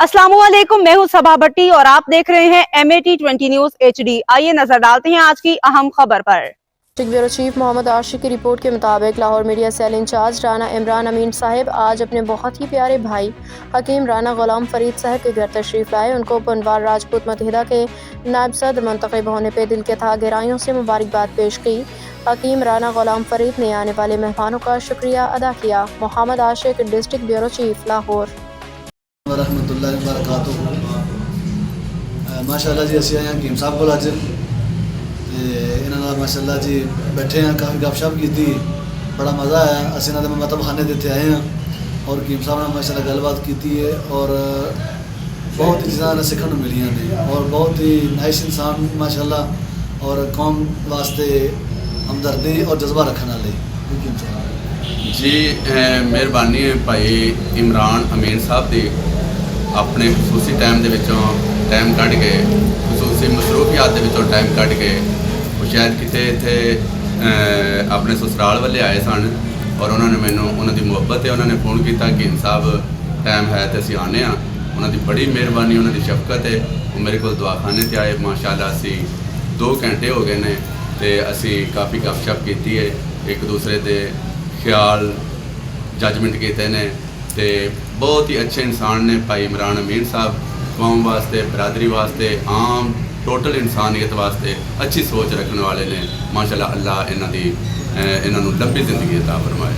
अस्सलामुअलैकुम, मैं हूं सबा भट्टी और आप देख रहे हैं MAT 20 न्यूज HD। आइए नजर डालते हैं आज की अहम खबर पर। District bureau chief Mohammad Ashiq की रिपोर्ट के मुताबिक Lahore media cell incharge Rana Imran Amin साहिब आज अपने बहुत ही प्यारे भाई हकीम राना गुलाम फरीद साहब के घर तशरीफ़ लाए। उनको पनवार राजपूत मुत्तहिदा के नायब सदर मुंतखब होने पर दिल के था गहराइयों से मुबारकबाद पेश की। हकीम राना गुलाम फरीद ने आने वाले मेहमानों का शुक्रिया अदा किया। मोहम्मद आशिक, डिस्ट्रिक्ट ब्यूरो चीफ, लाहौर। रहमतुल्लाहि व बरकातुहू। माशाअल्लाह जी असीं आए हैं हकीम साहब को अज इन्होंने माशाअल्लाह जी बैठे हैं, काफ़ी गपशप की, बड़ा मज़ा आया। असीं इन्होंने मतलब खाने इत्थे आए हैं और हकीम साहब ने माशाअल्लाह गलबात की है और बहुत ही चीज़ां सीखने को मिलियां ने और बहुत ही नाइस इंसान माशाअल्लाह और कौम वास्ते हमदर्दी और जज्बा रखने वाले हकीम साहब जी। मेहरबानी है भाई इमरान अमीन साहब की अपने खसूसी टाइम के टाइम कढ़ के खसूसी मसरूफियात के टाइम कढ़ के वो शायद कितने इतने अपने ससुराल वाले आए सन और उन्होंने मैनू उन्होंने मुहब्बत है उन्होंने फ़ोन किया कि साहब टाइम है तो असीं आने उन्होंने बड़ी मेहरबानी उन्होंने शफकत है। वो मेरे को दवाखाने से आए माशाअल्लाह असीं 2 घंटे हो गए ने तो असीं काफ़ी गपशप की है, एक दूसरे के ख्याल जजमेंट किए ने ते बहुत ही अच्छे इंसान ने भाई इमरान अमीन साहब। कौम वास्ते, बरादरी वास्ते, आम टोटल इंसानियत वास्ते अच्छी सोच रखने वाले ने माशाअल्लाह। अल्लाह इन्हों लंबी जिंदगी अता फरमाए।